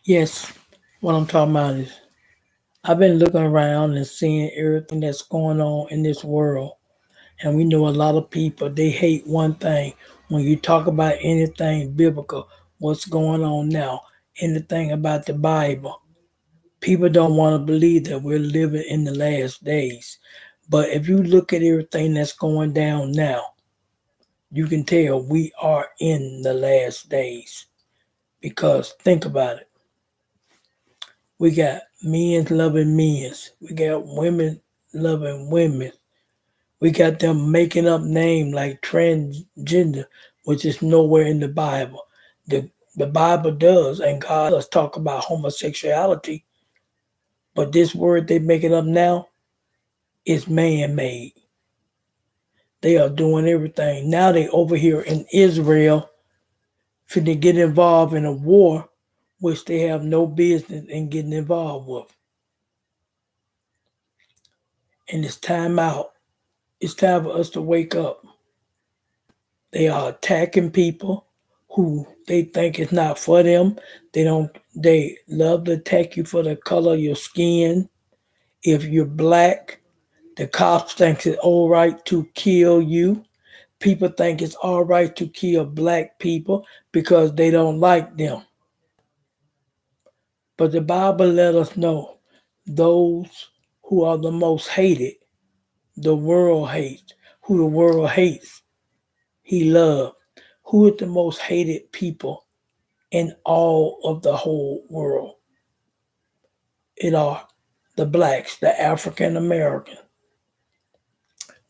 Yes, what I'm talking about is I've been looking around and seeing everything that's going on in this world. And we know a lot of people, they hate one thing. When you talk about anything biblical, what's going on now, anything about the Bible, people don't want to believe that we're living in the last days. But if you look at everything that's going down now, you can tell we are in the last days. Because think about it. We got men loving men. We got women loving women. We got them making up names like transgender, which is nowhere in the Bible. The Bible does, and God does talk about homosexuality, but this word they making up now is man-made. They are doing everything. Now they over here in Israel finna get involved in a war which they have no business in getting involved with. And it's time out. It's time for us to wake up. They are attacking people who they think is not for them. They love to attack you for the color of your skin. If you're black, the cops think it's all right to kill you. People think it's all right to kill black people because they don't like them. But the Bible let us know those who are the most hated, the world hates. Who the world hates, he loves. Who is the most hated people in all of the whole world? It are the blacks, the African American.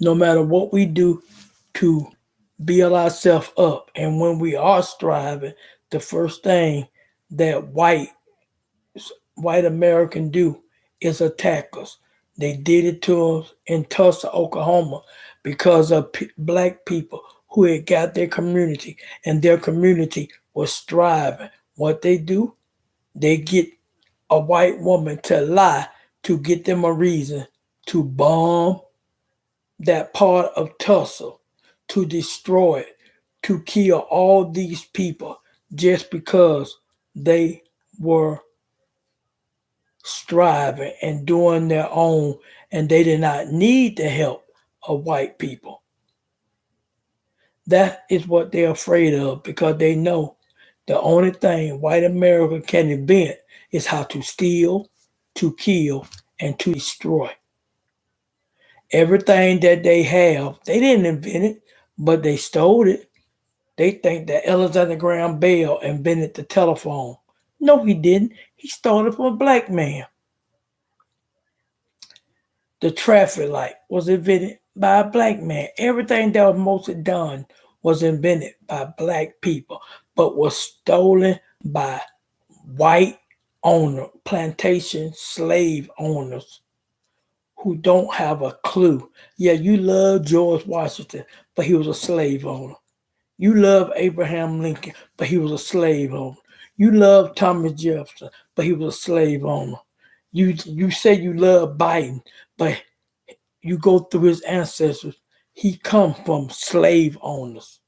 No matter what we do to build ourselves up, and when we are striving, the first thing that white American do is attack us. They did it to us in Tulsa, Oklahoma, because of black people who had got their community, and their community was striving. What they do, they get a white woman to lie to get them a reason to bomb that part of Tulsa, to destroy it, to kill all these people just because they were striving and doing their own, and they did not need the help of white people. That is what they're afraid of because they know the only thing white America can invent is how to steal, to kill, and to destroy. Everything that they have, they didn't invent it, but they stole it. They think that Alexander Graham Bell invented the telephone. No, he didn't. He stole it from a black man. The traffic light was invented by a black man. Everything that was mostly done was invented by black people, but was stolen by white owner, plantation slave owners who don't have a clue. Yeah, you love George Washington, but he was a slave owner. You love Abraham Lincoln, but he was a slave owner. You love Thomas Jefferson, but he was a slave owner. You say you love Biden, but you go through his ancestors. He come from slave owners.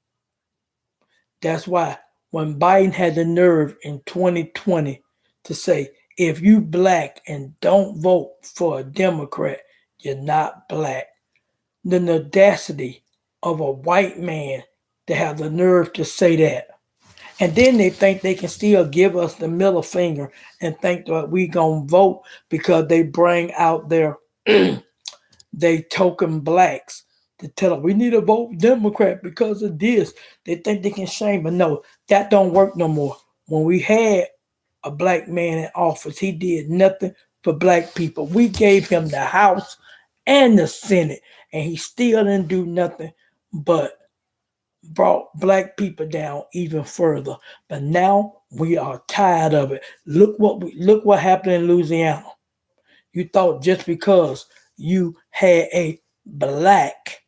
That's why when Biden had the nerve in 2020 to say, if you black and don't vote for a Democrat, you're not black. The audacity of a white man to have the nerve to say that. And then they think they can still give us the middle finger and think that we gonna vote because they bring out their they token blacks to tell them we need to vote Democrat because of this. They think they can shame, but no, that don't work no more. When we had a black man in office, he did nothing for black people. We gave him the House and the Senate, and he still didn't do nothing but brought black people down even further. But now we are tired of it. Look what happened in Louisiana. You thought just because you had a black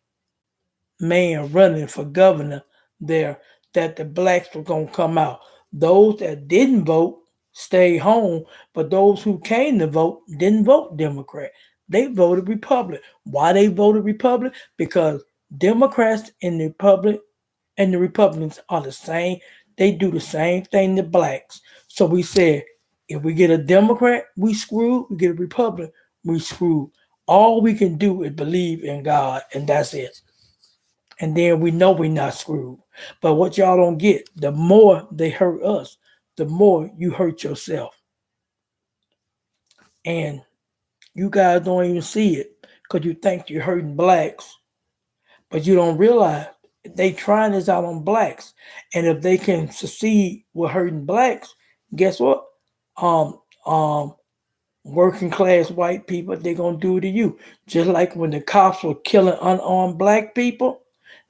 man running for governor there that the blacks were going to come out. Those that didn't vote stayed home, but those who came to vote didn't vote Democrat. They voted Republican. Why they voted Republican? Because Democrats and the Republicans are the same. They do the same thing to blacks. So we said If we get a Democrat, we screwed. We get a Republican, we screwed. All we can do is believe in God, and that's it. And then we know we're not screwed. But what y'all don't get, the more they hurt us, the more you hurt yourself. And you guys don't even see it because you think you're hurting blacks, but you don't realize they trying this out on blacks. And if they can succeed with hurting blacks, guess what? Um, um, Working class white people, they're gonna do it to you. Just like when the cops were killing unarmed black people,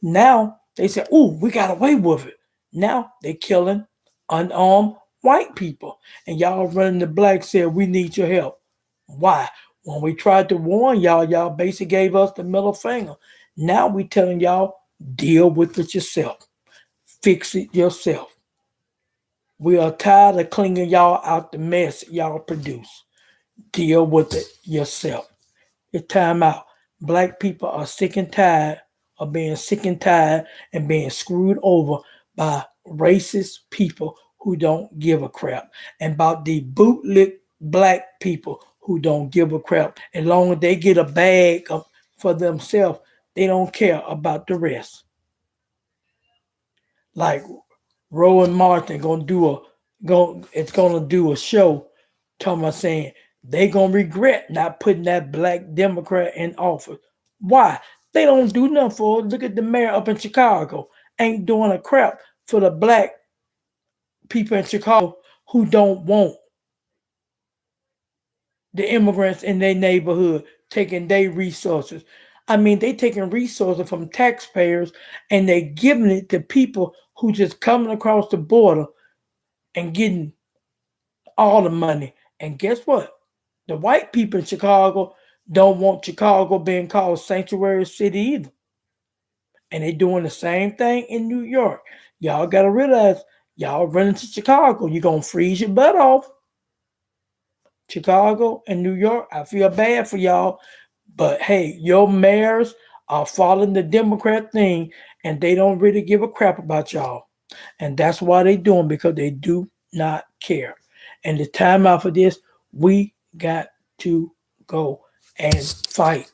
now they say, "Ooh, we got away with it." Now they killing unarmed white people, and y'all running the black said, "We need your help." Why? When we tried to warn y'all, y'all basically gave us the middle finger. Now we telling y'all, deal with it yourself. Fix it yourself. We are tired of cleaning y'all out the mess y'all produce. Deal with it yourself. It's time out. Black people are sick and tired of being sick and tired and being screwed over by racist people who don't give a crap, and about the bootlick black people who don't give a crap. As long as they get a bag for themselves, they don't care about the rest. Like Rowan Martin it's gonna do a show talking about saying they gonna regret not putting that black Democrat in office. Why? They don't do nothing for it. Look at the mayor up in Chicago. Ain't doing a crap for the black people in Chicago who don't want the immigrants in their neighborhood taking their resources. I mean, they taking resources from taxpayers and they giving it to people who just coming across the border and getting all the money. And guess what? The white people in Chicago don't want Chicago being called sanctuary city either. And they're doing the same thing in New York. Y'all gotta realize y'all running to Chicago, you're gonna freeze your butt off. Chicago and New York, I feel bad for y'all. But hey, your mayors are following the Democrat thing and they don't really give a crap about y'all. And that's why they doing because they do not care. And the time out for this, we got to go and fight.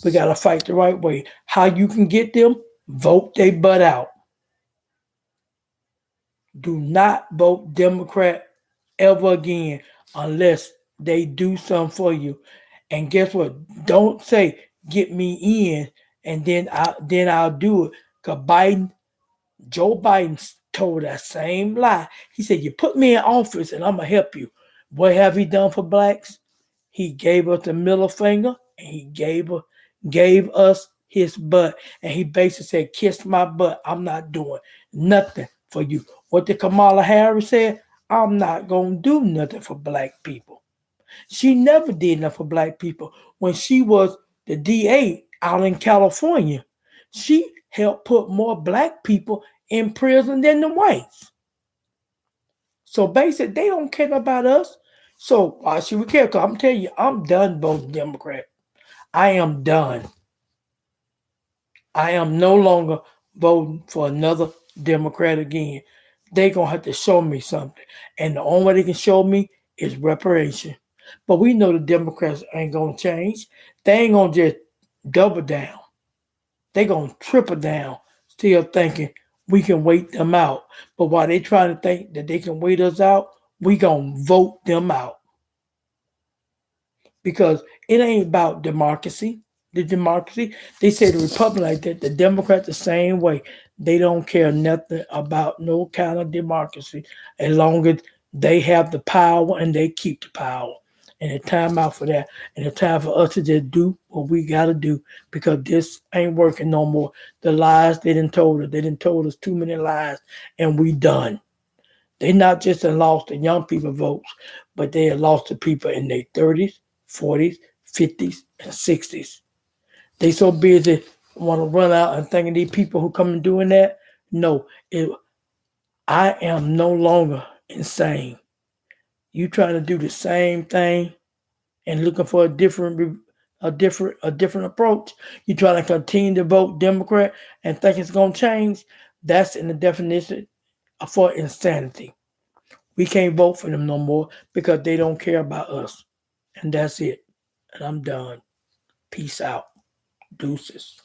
We got to fight the right way. How you can get them? Vote they butt out. Do not vote Democrat ever again unless they do something for you. And guess what? Don't say get me in and then I'll do it. Cause Joe Biden told that same lie. He said, "You put me in office and I'm gonna help you." What have he done for blacks? He gave us the middle finger and he gave us his butt. And he basically said, "Kiss my butt. I'm not doing nothing for you." What did Kamala Harris say? "I'm not gonna do nothing for black people." She never did nothing for black people. When she was the DA out in California, she helped put more black people in prison than the whites. So basically, they don't care about us. So why should we care? Because I'm telling you, I'm done voting Democrat. I am done. I am no longer voting for another Democrat again. They're going to have to show me something. And the only way they can show me is reparation. But we know the Democrats ain't going to change. They ain't going to just double down. They're going to triple down, still thinking we can wait them out. But while they trying to think that they can wait us out, we going to vote them out. Because it ain't about democracy. The democracy, they say the Republican like that, the Democrats the same way. They don't care nothing about no kind of democracy as long as they have the power and they keep the power. And it's time out for that. And it's time for us to just do what we gotta do because this ain't working no more. The lies they didn't told us. They didn't told us too many lies and we done. They not just lost the young people votes, but they have lost the people in their 30s, 40s, 50s, and 60s. They so busy want to run out and thinking these people who come and doing that. No, I am no longer insane. You trying to do the same thing and looking for a different approach. You trying to continue to vote Democrat and think it's gonna change. That's in the definition for insanity. We can't vote for them no more because they don't care about us. And that's it. And I'm done. Peace out. Deuces.